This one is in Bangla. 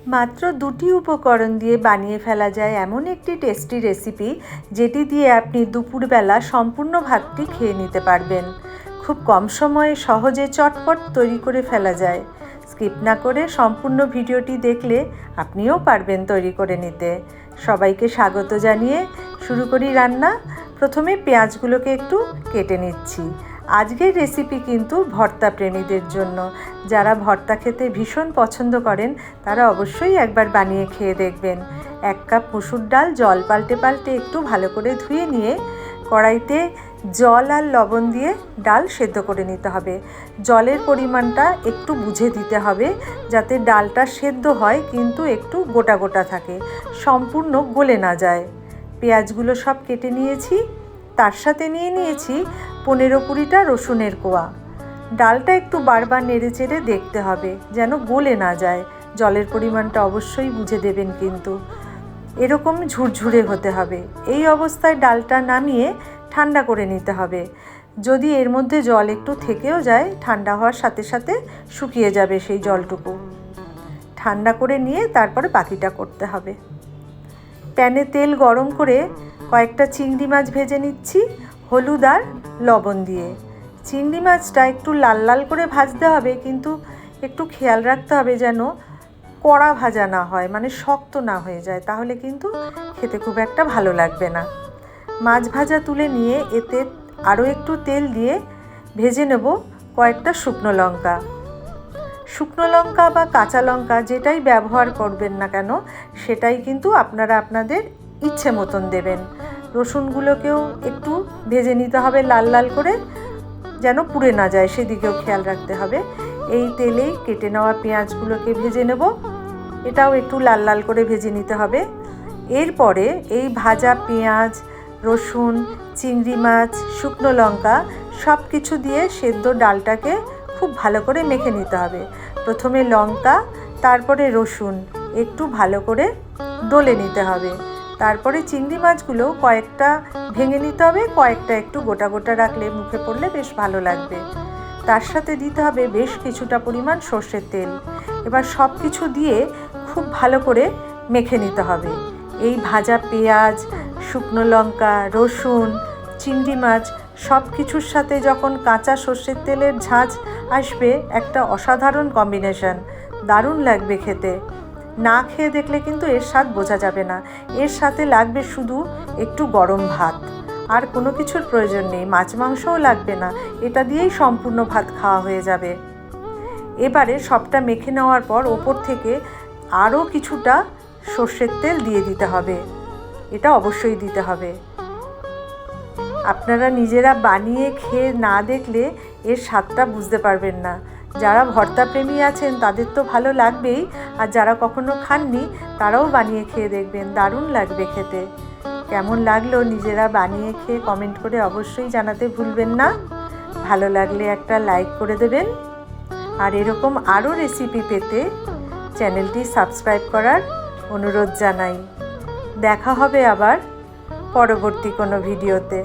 মাত্র দুটি উপকরণ দিয়ে বানিয়ে ফেলা যায় এমন একটি টেস্টি রেসিপি, যেটি দিয়ে আপনি দুপুরবেলা সম্পূর্ণ ভাতটি খেয়ে নিতে পারবেন। খুব কম সময়ে সহজে চটপট তৈরি করে ফেলা যায়। স্কিপ না করে সম্পূর্ণ ভিডিওটি দেখলে আপনিও পারবেন তৈরি করে নিতে। সবাইকে স্বাগত জানিয়ে শুরু করি রান্না। প্রথমে পেঁয়াজগুলোকে একটু কেটে নিচ্ছি। আজকের রেসিপি কিন্তু ভর্তা প্রেমীদের জন্য। যারা ভর্তা খেতে ভীষণ পছন্দ করেন তারা অবশ্যই একবার বানিয়ে খেয়ে দেখবেন। 1 কাপ মসুর ডাল জল পাল্টে পাল্টে একটু ভালো করে ধুয়ে নিয়ে কড়াইতে জল আর লবণ দিয়ে ডাল সেদ্ধ করে নিতে হবে। জলের পরিমাণটা একটু বুঝে দিতে হবে, যাতে ডালটা সেদ্ধ হয় কিন্তু একটু গোটা গোটা থাকে, সম্পূর্ণ গলে না যায়। পেঁয়াজগুলো সব কেটে নিয়েছি, তার সাথে নিয়ে নিয়েছি 15-20টা রসুনের কোয়া। ডালটা একটু বারবার নেড়ে চেড়ে দেখতে হবে যেন গলে না যায়। জলের পরিমাণটা অবশ্যই বুঝে দেবেন, কিন্তু এরকম ঝুরঝুরে হতে হবে। এই অবস্থায় ডালটা নামিয়ে ঠান্ডা করে নিতে হবে। যদি এর মধ্যে জল একটু থেকেও যায়, ঠান্ডা হওয়ার সাথে সাথে শুকিয়ে যাবে সেই জলটুকু। ঠান্ডা করে নিয়ে তারপরে বাকিটা করতে হবে। প্যানে তেল গরম করে কয়েকটা চিংড়ি মাছ ভেজে নিচ্ছি হলুদ আর লবণ দিয়ে। চিংড়ি মাছটা একটু লাল লাল করে ভাজতে হবে, কিন্তু একটু খেয়াল রাখতে হবে যেন কড়া ভাজা না হয়, মানে শক্ত না হয়ে যায়, তাহলে কিন্তু খেতে খুব একটা ভালো লাগবে না। মাছ ভাজা তুলে নিয়ে এতে আরও একটু তেল দিয়ে ভেজে নেব কয়েকটা শুকনো লঙ্কা। শুকনো লঙ্কা বা কাঁচা লঙ্কা যেটাই ব্যবহার করবেন না কেন, সেটাই কিন্তু আপনারা আপনাদের ইচ্ছে মতন দেবেন। রসুনগুলোকেও একটু ভেজে নিতে হবে লাল লাল করে, যেন পুড়ে না যায়, সেদিকেও খেয়াল রাখতে হবে। এই তেলেই কেটে নেওয়া পেঁয়াজগুলোকে ভেজে নেব, এটাও একটু লাল লাল করে ভেজে নিতে হবে। এরপরে এই ভাজা পেঁয়াজ, রসুন, চিংড়ি মাছ, শুকনো লঙ্কা সব কিছু দিয়ে সেদ্ধ ডালটাকে খুব ভালো করে মেখে নিতে হবে। প্রথমে লঙ্কা, তারপরে রসুন একটু ভালো করে ডলে নিতে হবে। তারপরে চিংড়ি মাছগুলো কয়েকটা ভেঙে নিতে হবে, কয়েকটা একটু গোটা গোটা রাখলে মুখে পড়লে বেশ ভালো লাগবে। তার সাথে দিতে হবে বেশ কিছুটা পরিমাণ সর্ষের তেল। এবার সব কিছু দিয়ে খুব ভালো করে মেখে নিতে হবে। এই ভাজা পেঁয়াজ, শুকনো লঙ্কা, রসুন, চিংড়ি মাছ সব কিছুর সাথে যখন কাঁচা সর্ষের তেলের ঝাঁঝ আসবে, একটা অসাধারণ কম্বিনেশন, দারুণ লাগবে খেতে। না খেয়ে দেখলে কিন্তু এর স্বাদ বোঝা যাবে না। এর সাথে লাগবে শুধু একটু গরম ভাত, আর কোনো কিছুর প্রয়োজন নেই, মাছ মাংসও লাগবে না, এটা দিয়েই সম্পূর্ণ ভাত খাওয়া হয়ে যাবে। এবারে সবটা মেখে নেওয়ার পর ওপর থেকে আরও কিছুটা সর্ষের তেল দিয়ে দিতে হবে, এটা অবশ্যই দিতে হবে। আপনারা নিজেরা বানিয়ে খেয়ে না দেখলে এর স্বাদটা বুঝতে পারবেন না। যারা ভর্তা প্রেমী আছেন তাদের তো ভালো লাগবেই, আর যারা কখনো খাননি তারাও বানিয়ে খেয়ে দেখবেন, দারুণ লাগবে খেতে। কেমন লাগলো নিজেরা বানিয়ে খেয়ে কমেন্ট করে অবশ্যই জানাতে ভুলবেন না। ভালো লাগলে একটা লাইক করে দেবেন, আর এরকম আরও রেসিপি পেতে চ্যানেলটি সাবস্ক্রাইব করার অনুরোধ জানাই। দেখা হবে আবার পরবর্তী কোনো ভিডিওতে।